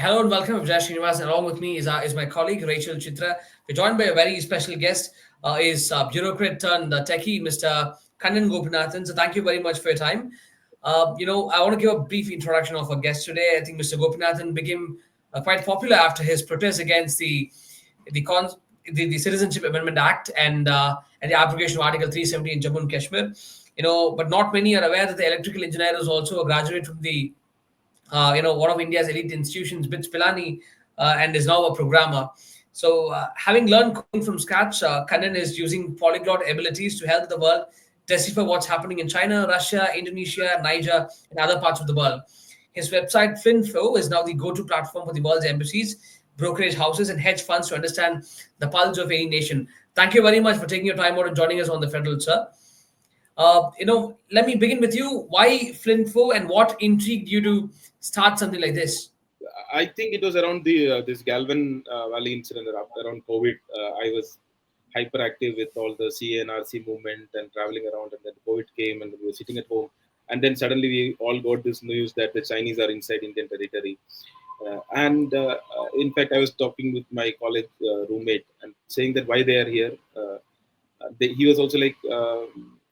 Hello and welcome, Vijay Srinivas. Along with me is my colleague Rachel Chitra. We're joined by a very special guest, is bureaucrat turned techie, Mr. Kannan Gopinathan. So thank you very much for your time. I want to give a brief introduction of our guest today. I think Mr. Gopinathan became quite popular after his protest against the, con- the Citizenship Amendment Act and the abrogation of Article 370 in Jammu and Kashmir. But not many are aware that the electrical engineer is also a graduate from the one of India's elite institutions, BITS Pilani, and is now a programmer. So, having learned coding from scratch, Kannan is using polyglot abilities to help the world decipher what's happening in China, Russia, Indonesia, Niger, and other parts of the world. His website, Flinfo, is now the go to platform for the world's embassies, brokerage houses, and hedge funds to understand the pulse of any nation. Thank you very much for taking your time out and joining us on the Federal, sir. Let me begin with you. Why Flinfo and what intrigued you to start something like this? I think it was around the this Galvin Valley incident around COVID. I was hyperactive with all the CA and RC movement and traveling around, and then COVID came, and we were sitting at home, and then suddenly we all got this news that the Chinese are inside Indian territory. In fact, I was talking with my college roommate and saying that why they are here. He was also like,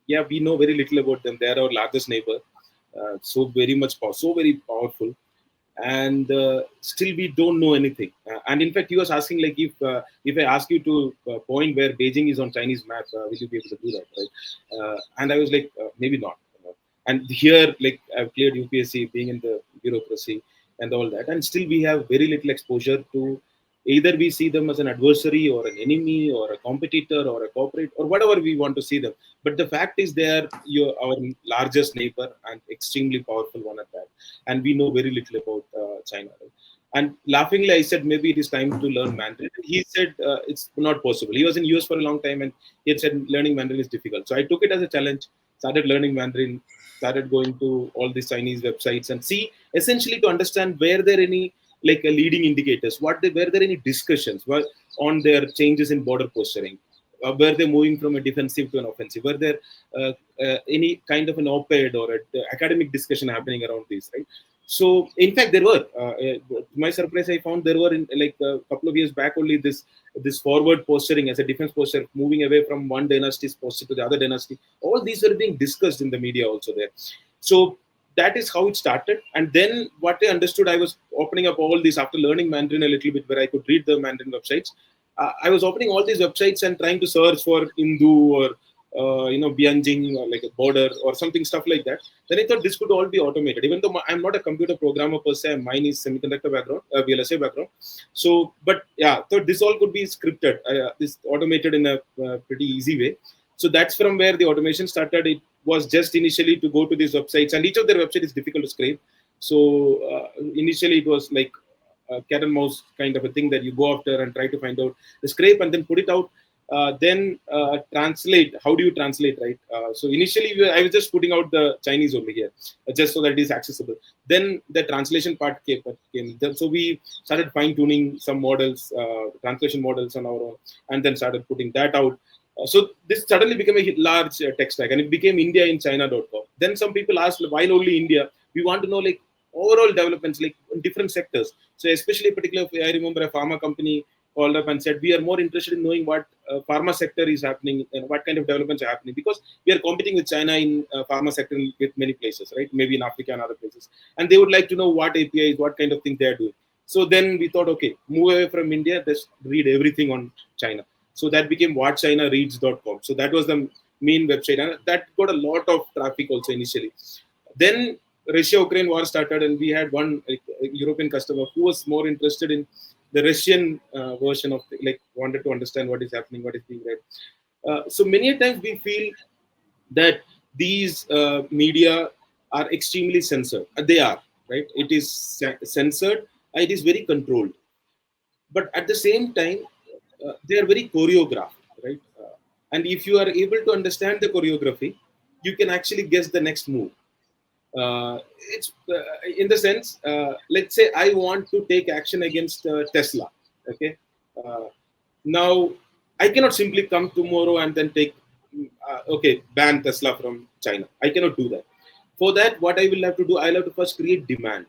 yeah, we know very little about them. They are our largest neighbor, so very much so very powerful, and still we don't know anything. And in fact, he was asking like, if I ask you to point where Beijing is on Chinese map, will you be able to do that, right? And I was like, maybe not. And here, like, I've cleared UPSC, being in the bureaucracy and all that, and still we have very little exposure to. Either we see them as an adversary or an enemy or a competitor or a corporate or whatever we want to see them. But the fact is they are our largest neighbor and extremely powerful one at that. And we know very little about China. Right? And laughingly, I said, maybe it is time to learn Mandarin. He said, it's not possible. He was in US for a long time and he had said learning Mandarin is difficult. So I took it as a challenge, started learning Mandarin, started going to all these Chinese websites and see essentially to understand where there any like leading indicators, were there any discussions on their changes in border posturing, were they moving from a defensive to an offensive, were there any kind of an op-ed or an academic discussion happening around this, right? So in fact there were, to my surprise, I found there were in like a couple of years back only this forward posturing as a defense posture, moving away from one dynasty's posture to the other dynasty. All these were being discussed in the media also there. So that is how it started. And then what I understood, I was opening up all these after learning Mandarin a little bit, where I could read the Mandarin websites. I was opening all these websites and trying to search for Hindu or Bianjing or like a border or something, stuff like that. Then I thought this could all be automated. Even though I'm not a computer programmer per se, mine is semiconductor background, VLSI background. So, but yeah, so this all could be scripted, this automated in a pretty easy way. So that's from where the automation started. It was just initially to go to these websites, and each of their websites is difficult to scrape. So initially it was like a cat and mouse kind of a thing that you go after and try to find out the scrape and then put it out. Then translate. How do you translate, right? So initially I was just putting out the Chinese over here, just so that it is accessible. Then the translation part came. So we started fine tuning some models, translation models on our own, and then started putting that out. So this suddenly became a large tech stack, and it became IndiaInChina.com. Then some people asked, why only India? We want to know like overall developments, like in different sectors. So especially particularly, I remember a pharma company called up and said, we are more interested in knowing what pharma sector is happening and what kind of developments are happening, because we are competing with China in pharma sector with many places, right? Maybe in Africa and other places. And they would like to know what APIs, what kind of thing they are doing. So then we thought, okay, move away from India, just read everything on China. So that became whatchinareads.com. So that was the main website, and that got a lot of traffic also initially. Then Russia-Ukraine war started, and we had one European customer who was more interested in the Russian version of wanted to understand what is happening, what is being read. So many times we feel that these media are extremely censored. They are, right? It is censored. It is very controlled. But at the same time, they are very choreographed, right? And if you are able to understand the choreography, you can actually guess the next move. It's in the sense, let's say I want to take action against Tesla. Okay, now I cannot simply come tomorrow and then take ban Tesla from China. I cannot do that. For that, what I will have to do, I'll have to first create demand.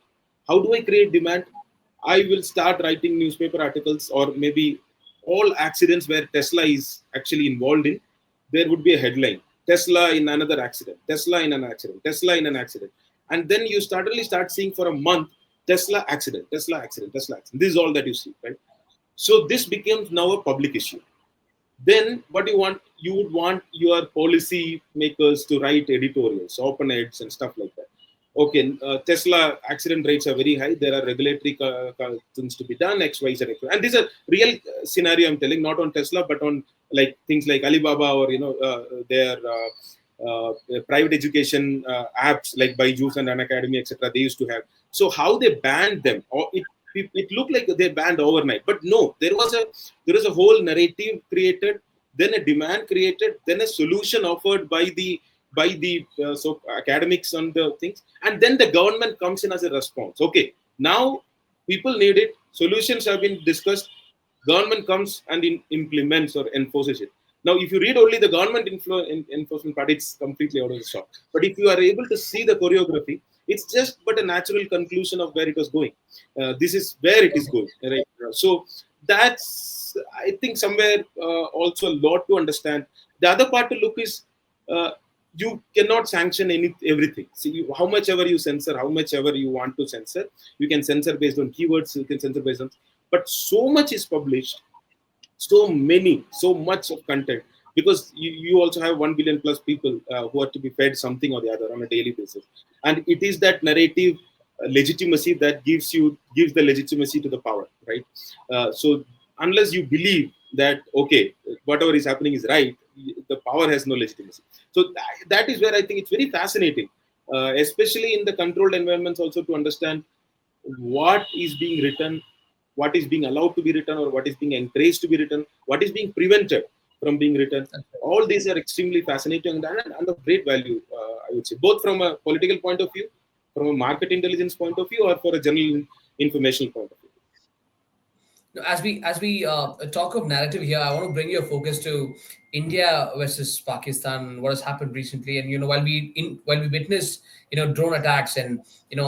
How do I create demand? I will start writing newspaper articles, or maybe all accidents where Tesla is actually involved in, there would be a headline: Tesla in another accident, Tesla in an accident, Tesla in an accident. And then you suddenly start seeing for a month, Tesla accident, Tesla accident, Tesla accident. This is all that you see, right? So this becomes now a public issue. Then what you would want your policy makers to write editorials, open eds and stuff like that. Okay, Tesla accident rates are very high, there are regulatory things to be done, x y z, and this is a real scenario I'm telling, not on Tesla but on like things like Alibaba, or their private education apps like Byju's and Unacademy, etc. They used to have. So how they banned them, or it looked like they banned overnight, but no, there was a whole narrative created, then a demand created, then a solution offered by the so academics on the things, and then the government comes in as a response. Okay, now people need it, solutions have been discussed, government comes and implements or enforces it. Now, if you read only the government enforcement part, it's completely out of the shop. But if you are able to see the choreography, it's just but a natural conclusion of where it was going. This is where it is going, right? So that's, I think, somewhere also a lot to understand. The other part to look is, you cannot sanction everything. See, how much ever you censor, how much ever you want to censor, you can censor based on keywords, you can censor based on, but so much is published, so much of content, because you also have 1 billion plus people who are to be fed something or the other on a daily basis, and it is that narrative legitimacy that gives the legitimacy to the power, right? So unless you believe that, okay, whatever is happening is right, the power has no legitimacy. So that is where I think it's very fascinating, especially in the controlled environments, also to understand what is being written, what is being allowed to be written, or what is being encouraged to be written, what is being prevented from being written. All these are extremely fascinating and of great value, I would say, both from a political point of view, from a market intelligence point of view, or for a general informational point of view. Now, as we talk of narrative here, I want to bring your focus to India versus Pakistan. What has happened recently, and while we witness drone attacks and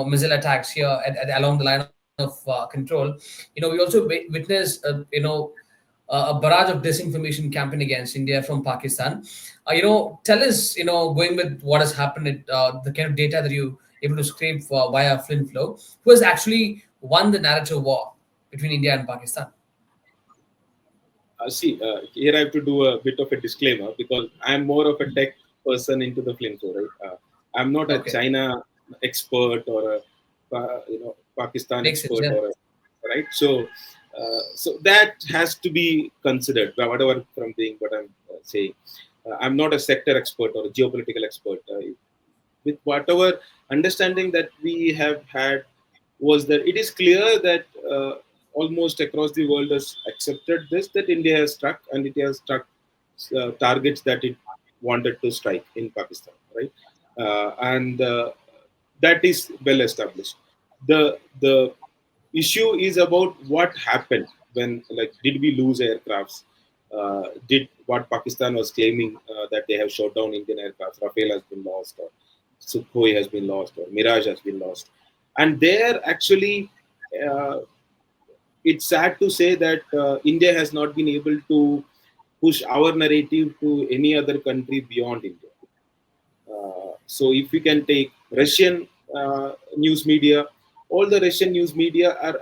missile attacks here along the line of control, we also witness a barrage of disinformation campaign against India from Pakistan. Tell us, going with what has happened, the kind of data that you able to scrape via Flinfo, who has actually won the narrative war between India and Pakistan? See, here I have to do a bit of a disclaimer, because I'm more of a tech person into the Flinfo, right? I'm not a Okay, China expert or a Pakistan makes sense. expert, Yeah. right? So that has to be considered, whatever from being what I'm saying. I'm not a sector expert or a geopolitical expert. With whatever understanding that we have had, was that it is clear that almost across the world has accepted this, that India has struck, and it has struck targets that it wanted to strike in Pakistan, right? And that is well established. The issue is about what happened when, like, did we lose aircrafts? Did what Pakistan was claiming, that they have shot down Indian aircraft, Rafael has been lost, or Sukhoi has been lost, or Mirage has been lost, and there actually, uh, it's sad to say that India has not been able to push our narrative to any other country beyond India. So if we can take Russian news media, all the Russian news media are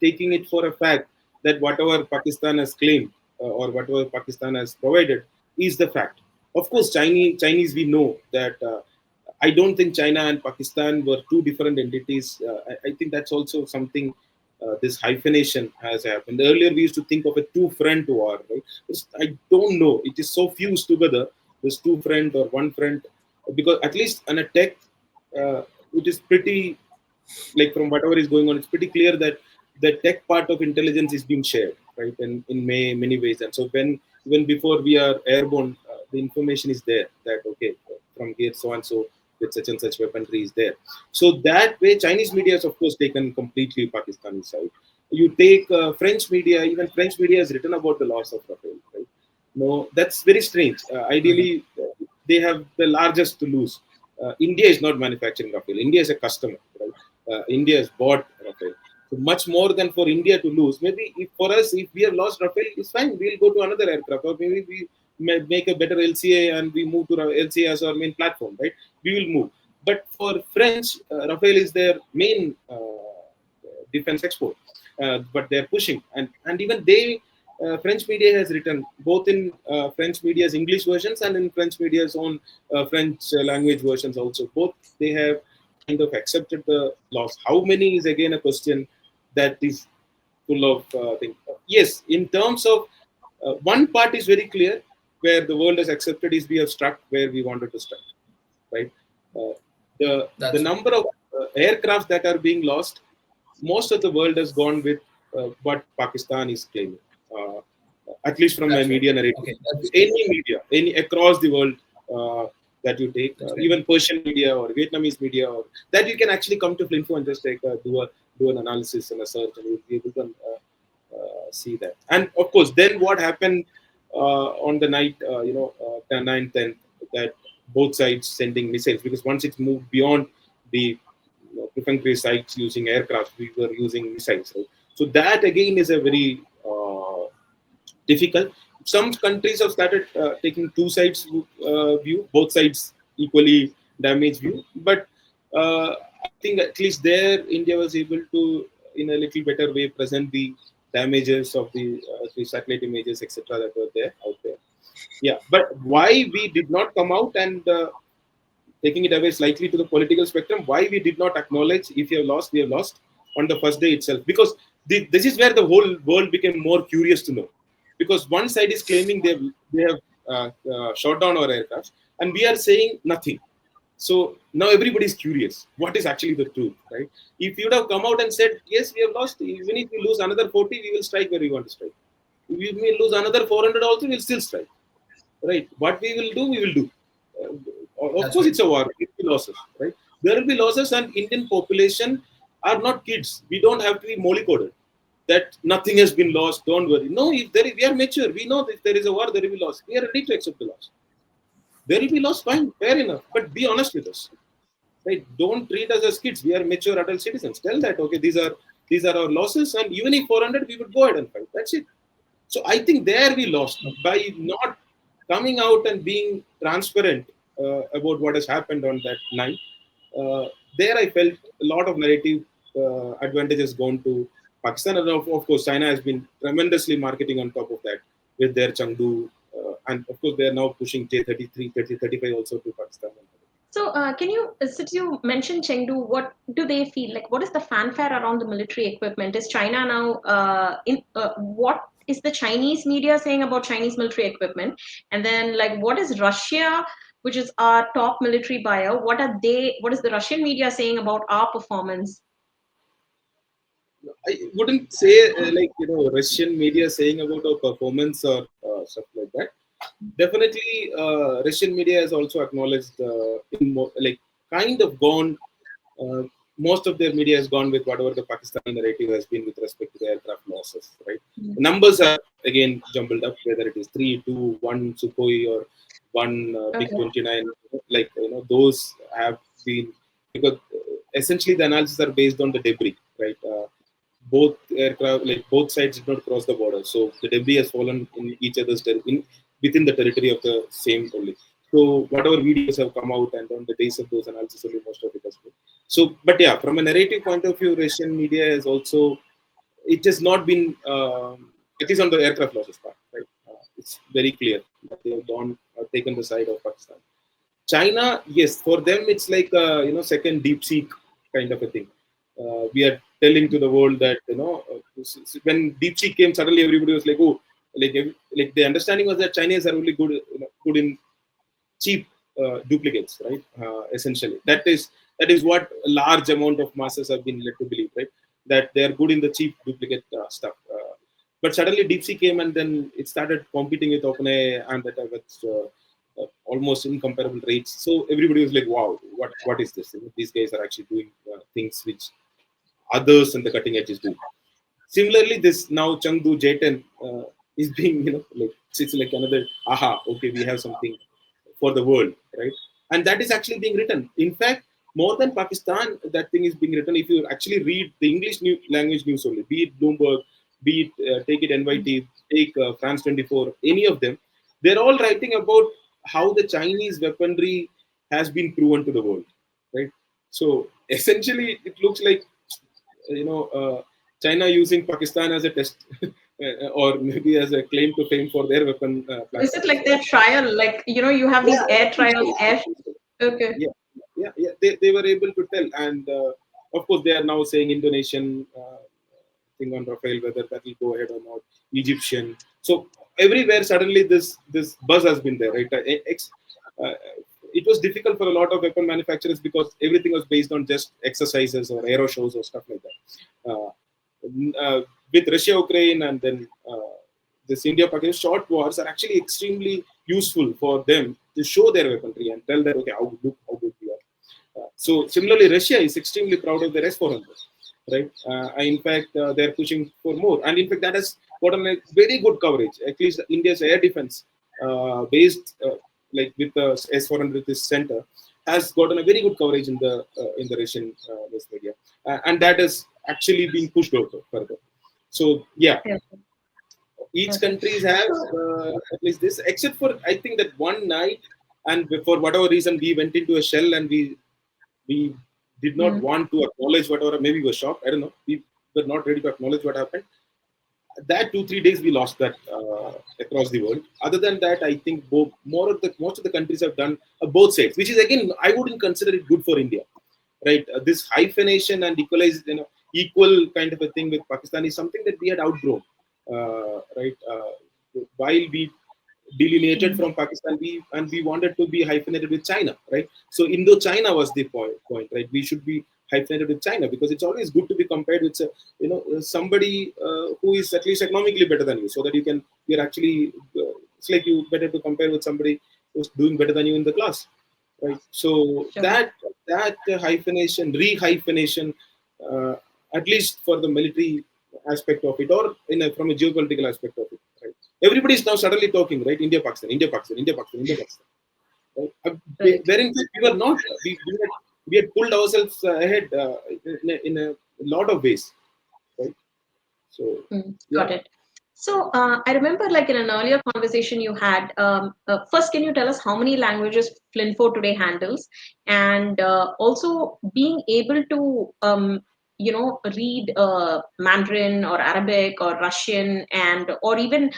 taking it for a fact that whatever Pakistan has claimed, or whatever Pakistan has provided is the fact. Of course, Chinese we know that. I don't think China and Pakistan were two different entities. I think that's also something. This hyphenation has happened. Earlier, we used to think of a two-front war, right? I don't know. It is so fused together. This two-front or one-front, because at least on a tech, it is pretty, like, from whatever is going on, it's pretty clear that the tech part of intelligence is being shared, right? And in many ways. And so when even before we are airborne, the information is there that, okay, from here so and so with such and such weaponry is there. So that way, Chinese media has of course taken completely Pakistani side. You take French media, even French media has written about the loss of Rafael, right? No, that's very strange. Ideally, they have the largest to lose. India is not manufacturing Rafael. India is a customer, right? India has bought Rafael. much more than for India to lose. Maybe if for us, if we have lost Rafale, it's fine. We'll go to another aircraft, or maybe we may make a better LCA and we move to LCA as our main platform, right? We will move. But for French, Rafale is their main defense export, but they're pushing, and even they. French media has written both in French media's English versions and in French media's own French language versions also. Both they have kind of accepted the loss. How many is again a question that is full of things. Yes, in terms of one part is very clear where the world has accepted is we have struck where we wanted to strike, right? Uh, the That's number of aircraft that are being lost, most of the world has gone with what Pakistan is claiming. Uh, at least from my that's right. media narrative, Okay, any media, any across the world that you take, that's right. even Persian media or Vietnamese media, or that you can actually come to Flinfo and just take do an analysis and a search, and you'll be able to see that. And of course, then what happened on the night, 9th, 10th, that both sides sending missiles, because once it's moved beyond the perfunctory sites using aircraft, we were using missiles. Right? So that again is a very difficult. Some countries have started taking two sides view, both sides equally damaged view. But I think at least there, India was able to, in a little better way, present the damages of the satellite images, etc., that were there out there. Yeah, but why we did not come out and taking it away slightly to the political spectrum, why we did not acknowledge if you have lost, we have lost on the first day itself. Because this is where the whole world became more curious to know. Because one side is claiming they have shot down our aircraft, and we are saying nothing. So now everybody is curious. What is actually the truth, right? If you would have come out and said, yes, we have lost, even if we lose another 40, we will strike where we want to strike. If we may lose another 400 also, we'll still strike, right? What we will do, we will do. Of That's course, right. it's a war. There will be losses, right? There will be losses, and Indian population are not kids. We don't have to be mollycodded that nothing has been lost. Don't worry. No, if there is, we are mature. We know that if there is a war, there will be loss. We are ready to accept the loss. There will be loss. Fine, fair enough. But be honest with us, right? Don't treat us as kids. We are mature adult citizens. Tell that okay, these are our losses, and even if 400, we would go ahead and fight. That's it. So I think there we lost by not coming out and being transparent about what has happened on that night. Uh, there I felt a lot of narrative advantages gone to Pakistan. And of course, China has been tremendously marketing on top of that with their Chengdu. And of course, they are now pushing J33, 35 also to Pakistan. So, can you, since you mentioned Chengdu, what do they feel like? What is the fanfare around the military equipment? Is China now what is the Chinese media saying about Chinese military equipment? And then, like, what is Russia, which is our top military buyer? What are they? What is the Russian media saying about our performance? I wouldn't say Russian media saying about our performance or stuff like that. Definitely, Russian media has also acknowledged like kind of gone. Uh, Most of their media has gone with whatever the Pakistani narrative has been with respect to the aircraft losses. Right, Mm. the numbers are again jumbled up, whether it is 3, 2, 1 Sukhoi or one Big Okay. 29. Like those have been because essentially the analysis are based on the debris, right? Both aircraft, like both sides, did not cross the border, so the debris has fallen in each other's within the territory of the same only. So whatever videos have come out, and on the base of those analysis, only most of it has been. So, but yeah, from a narrative point of view, Russian media has also it has not been at least on the aircraft losses part, right? It's very clear that they have gone taken the side of Pakistan. China, yes, for them it's like second deep seek kind of a thing. We are telling to the world that when deep seek came, suddenly everybody was like, oh, like the understanding was that Chinese are only good in cheap duplicates, right? Essentially, that is what a large amount of masses have been led to believe, right? That they are good in the cheap duplicate stuff. But suddenly DeepSeek came, and then it started competing with OpenAI and that with almost incomparable rates. So everybody was like, "Wow, what is this? These guys are actually doing things which others in the cutting edge is doing." Similarly, this now Chengdu J10 is being, like it's like another aha. Okay, we have something for the world, right? And that is actually being written. In fact, more than Pakistan, that thing is being written. If you actually read the English language news only, be it Bloomberg, be it take it NYT, take France 24, any of them, they're all writing about how the Chinese weaponry has been proven to the world, right? So essentially, it looks like China using Pakistan as a test, or maybe as a claim to fame for their weapon Is it platforms. like their trial? Like, you have these Yeah, air I think trials, so. air. Okay. Yeah, yeah. They were able to tell, and of course, they are now saying Indonesian thing on Rafael, whether that will go ahead or not. Egyptian. So everywhere, suddenly this buzz has been there, right? Uh, it was difficult for a lot of weapon manufacturers because everything was based on just exercises or aero shows or stuff like that. With Russia, Ukraine, and then this India-Pakistan short wars are actually extremely useful for them to show their weaponry and tell them, okay, how good we are. So similarly, Russia is extremely proud of their S-400, right? In fact, they're pushing for more, and in fact, that has gotten a very good coverage. At least India's air defense, based like with the S-400 with this center, has gotten a very good coverage in the Russian West media, and that is actually being pushed out further. So yeah, Yeah. each Okay. countries have at least this, except for I think that one night, and for whatever reason we went into a shell and we did not Mm. want to acknowledge whatever. Maybe we were shocked. I don't know. We were not ready to acknowledge what happened. That 2-3 days we lost that across the world. Other than that, I think most of the countries have done both sides, which is again I wouldn't consider it good for India, right? This hyphenation and equal kind of a thing with Pakistan is something that we had outgrown, right? While we delineated Mm. from Pakistan, we wanted to be hyphenated with China, right? So Indo-China was the point, right? We should be hyphenated with China because it's always good to be compared with somebody who is at least economically better than you, so that you're actually it's like you better to compare with somebody who's doing better than you in the class, right? So Sure. that hyphenation, re-hyphenation, uh, at least for the military aspect of it, or from a geopolitical aspect of it, right? Everybody is now suddenly talking, right? India, Pakistan, India, Pakistan, India, Pakistan, India, Pakistan. Right? Right. Where in fact we were not, we had pulled ourselves ahead in a lot of ways, right? So Mm. yeah. Got it. So I remember, like in an earlier conversation you had. First, can you tell us how many languages Flinfo today handles, and also being able to read Mandarin or Arabic or Russian and or even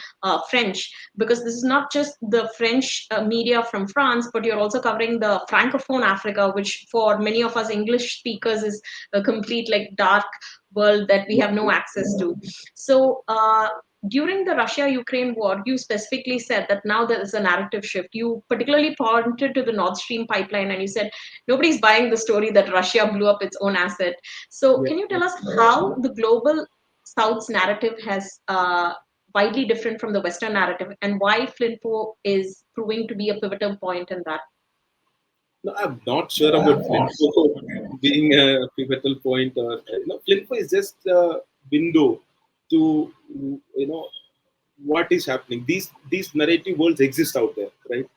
French, because this is not just the French media from France, but you're also covering the Francophone Africa, which for many of us English speakers is a complete like dark world that we have no access to. So during the Russia-Ukraine war, you specifically said that now there is a narrative shift. You particularly pointed to the Nord Stream pipeline and you said nobody's buying the story that Russia blew up its own asset. So Yeah. can you tell us how the global South's narrative has widely different from the Western narrative, and why Flinfo is proving to be a pivotal point in that? No, I'm not sure about Flinfo being a pivotal point, or Flinfo is just a window to what is happening. These narrative worlds exist out there, right?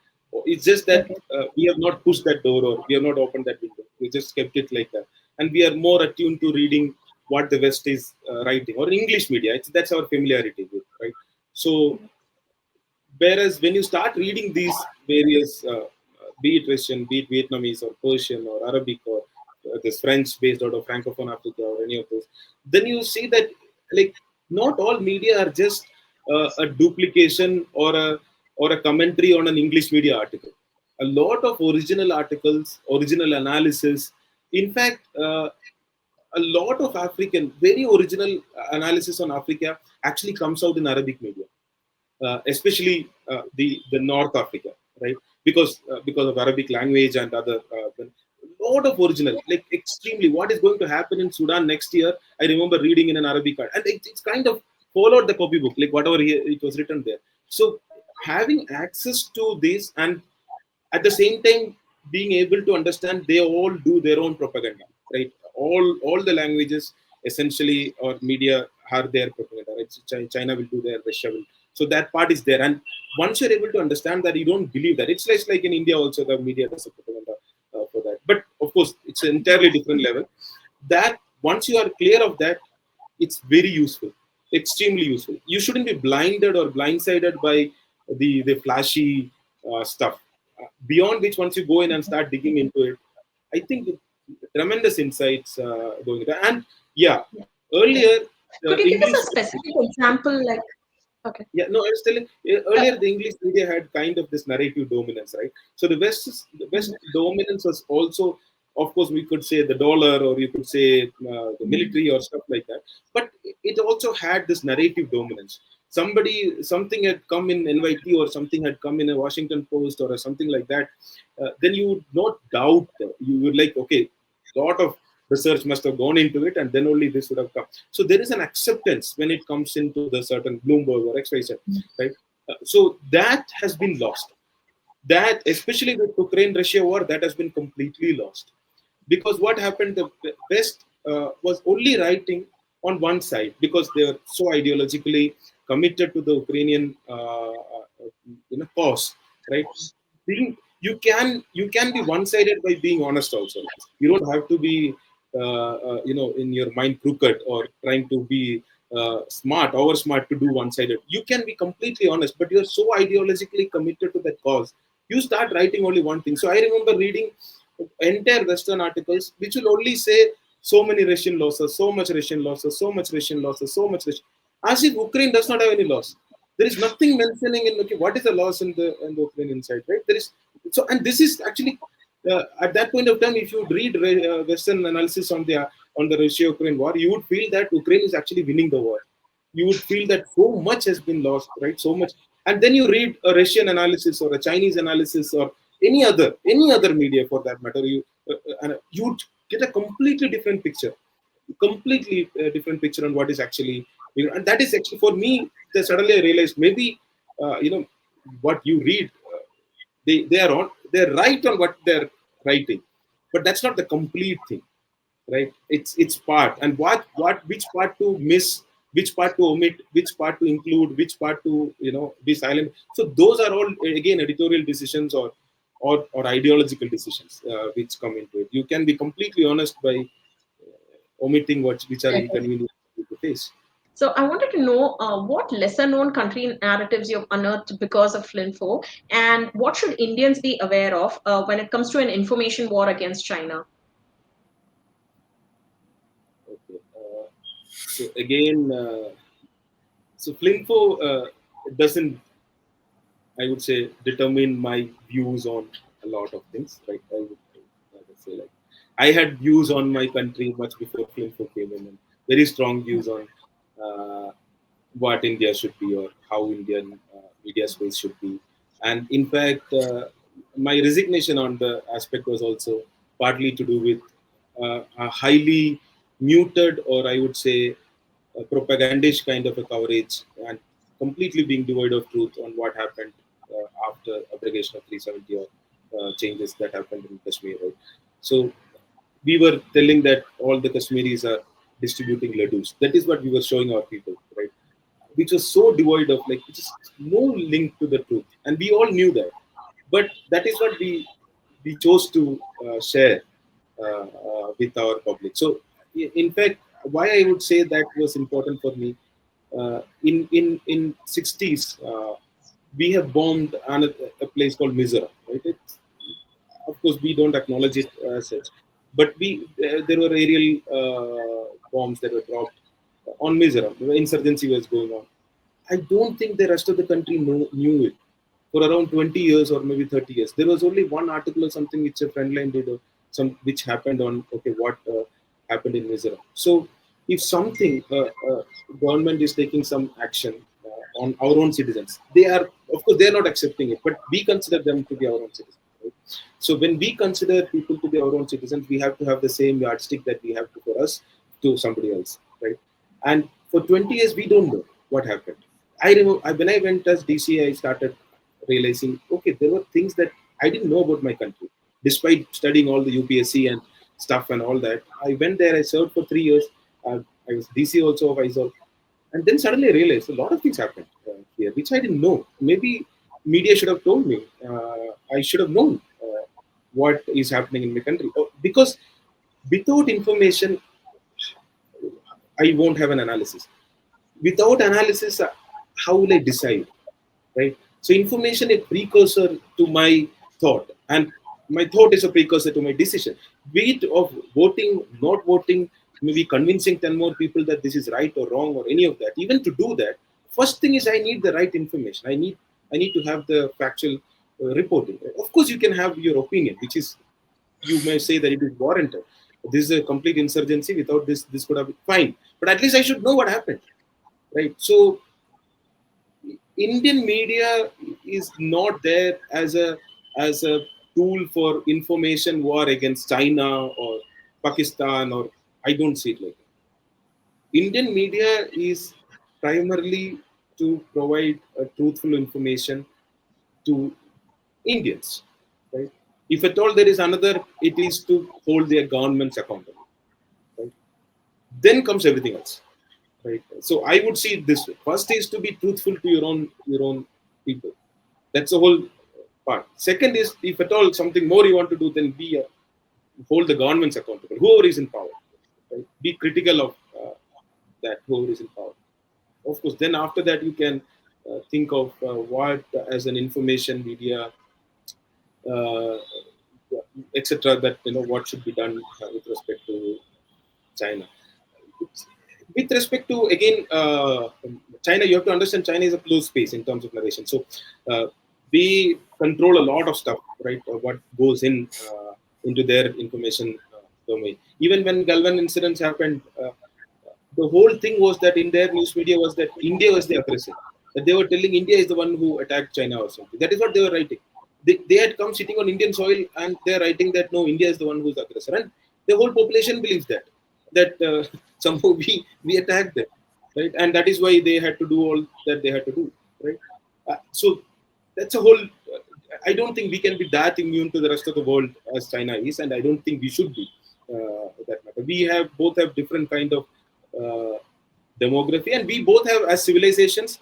It's just that Okay. we have not pushed that door, or we have not opened that window. We just kept it like that, and we are more attuned to reading what the West is writing, or English media. That's our familiarity with, right? So whereas when you start reading these various, be it Russian, be it Vietnamese or Persian or Arabic or this French based out of Francophone Africa or any of those, then you see that like not all media are just a duplication or a commentary on an English media article. A lot of original articles, original analysis. In fact, a lot of African, very original analysis on Africa actually comes out in Arabic media, especially the North Africa, right? Because of Arabic language and other. Lot of original, like extremely. What is going to happen in Sudan next year? I remember reading in an Arabic, and it's kind of followed the copybook, like whatever it was written there. So having access to this, and at the same time being able to understand, they all do their own propaganda, right? All the languages essentially or media are their propaganda, right? So China will do their, Russia will. So that part is there, and once you're able to understand that, you don't believe that. It's less like in India also, the media does a propaganda for that. But of course, it's an entirely different level. That once you are clear of that, it's very useful, extremely useful. You shouldn't be blinded or blindsided by the flashy stuff. Beyond which, once you go in and start digging into it, I think tremendous insights going there. And yeah, earlier Could you give us English. a specific example? Like, okay. Yeah, no, I was telling earlier the English media had kind of this narrative dominance, right? So the West dominance was also, of course, we could say the dollar, or you could say the military or stuff like that. But it also had this narrative dominance. Something had come in NYT, or something had come in a Washington Post, or something like that. Then you would not doubt. You would like, okay, lot of research must have gone into it, and then only this would have come. So there is an acceptance when it comes into the certain Bloomberg or XYZ, right? So that has been lost. That, especially with Ukraine-Russia war, that has been completely lost. Because what happened, the West was only writing on one side, because they were so ideologically committed to the Ukrainian cause, right? You can be one-sided by being honest also. You don't have to be in your mind crooked, or trying to be smart, over smart, to do one-sided. You can be completely honest, but you're so ideologically committed to that cause, you start writing only one thing. So I remember reading entire Western articles which will only say so many Russian losses, so much Russian losses, so much Russian losses, so much Russian, as if Ukraine does not have any loss. There is nothing mentioning in, okay, what is the loss in the Ukrainian side, right? There is. So, and this is actually at that point of time, if you read Western analysis on the Russia-Ukraine war, you would feel that Ukraine is actually winning the war. You would feel that so much has been lost, right? So much. And then you read a Russian analysis or a Chinese analysis, or any other media for that matter, you would get a completely different picture, on what is actually, and that is actually, for me, that suddenly I realized, maybe what you read, they're right on what they're writing, but that's not the complete thing, right? It's part, and which part to miss, which part to omit, which part to include, which part to be silent. So those are all, again, editorial decisions, or ideological decisions which come into it. You can be completely honest by omitting which are inconvenient to face. So I wanted to know what lesser-known country narratives you've unearthed because of Flinfo, and what should Indians be aware of when it comes to an information war against China? Okay. So again, Flinfo doesn't, I would say, determine my views on a lot of things. Right? I would say, like, I had views on my country much before Flinfo came in, and very strong views on what India should be, or how Indian media space should be. And in fact, my resignation on the aspect was also partly to do with a highly muted, or I would say a propagandish kind of a coverage, and completely being devoid of truth on what happened after abrogation of 370, or changes that happened in Kashmir. Right? So we were telling that all the Kashmiris are distributing ladoos. That is what we were showing our people, right? Which was so devoid of, like, which is no link to the truth, and we all knew that. But that is what we chose to share with our public. So, in fact, why I would say that was important for me, in 60s, we have bombed a place called Mizoram. Right? Of course, we don't acknowledge it as such, but there were aerial bombs that were dropped on Mizoram. The insurgency was going on. I don't think the rest of the country knew it for around 20 years or maybe 30 years. There was only one article or something which a friend line did, or which happened on, okay, what happened in Mizoram. So if something, government is taking some action on our own citizens, they are, of course, they are not accepting it, but we consider them to be our own citizens. Right? So when we consider people to be our own citizens, we have to have the same yardstick that we have for us to somebody else, right? And for 20 years, we don't know what happened. I remember when I went as DC, I started realizing, okay, there were things that I didn't know about my country, despite studying all the UPSC and stuff and all that. I went there, I served for 3 years. I was DC also of ISOL. And then suddenly I realized a lot of things happened here, which I didn't know. Maybe media should have told me. I should have known what is happening in the country. Because without information, I won't have an analysis. Without analysis, how will I decide? Right? So information is precursor to my thought, and my thought is a precursor to my decision. Be it of voting, not voting, maybe convincing 10 more people that this is right or wrong or any of that. Even to do that, first thing is I need the right information. I need to have the factual reporting. Of course, you can have your opinion, which is, you may say that it is warranted. This is a complete insurgency. Without this could have been fine. But at least I should know what happened, right? So Indian media is not there as a tool for information war against China or Pakistan, or I don't see it like that. Indian media is primarily to provide truthful information to Indians, right? If at all there is another, it is to hold their governments accountable, right? Then comes everything else, right? So I would see it this way: first is to be truthful to your own people. That's the whole part. Second is, if at all something more you want to do, then hold the governments accountable, whoever is in power, right? Be critical of that, whoever is in power. Of course, then after that you can think of what as an information media, uh, etc. That what should be done with respect to China. With respect to, again, China, you have to understand China is a closed space in terms of narration. So we control a lot of stuff, right? What goes into their information domain. Even when Galwan incidents happened, the whole thing was that in their news media was that India was the aggressor. That they were telling India is the one who attacked China or something. That is what they were writing. They had come sitting on Indian soil and they're writing that no, India is the one who's the aggressor. And the whole population believes that somehow we attacked them, right? And that is why they had to do all that they had to do, right? So that's a whole. I don't think we can be that immune to the rest of the world as China is, and I don't think we should be. That matter. We both have different kind of demography, and we both have, as civilizations,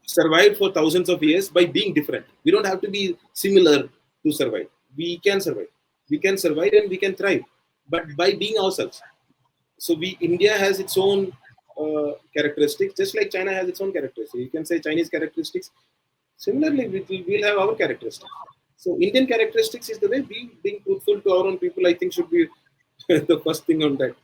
survived for thousands of years by being different. We don't have to be similar to survive. We can survive. We can survive and we can thrive, but by being ourselves. So India has its own characteristics, just like China has its own characteristics. You can say Chinese characteristics. Similarly, we'll have our characteristics. So Indian characteristics is the way being truthful to our own people, I think, should be the first thing on that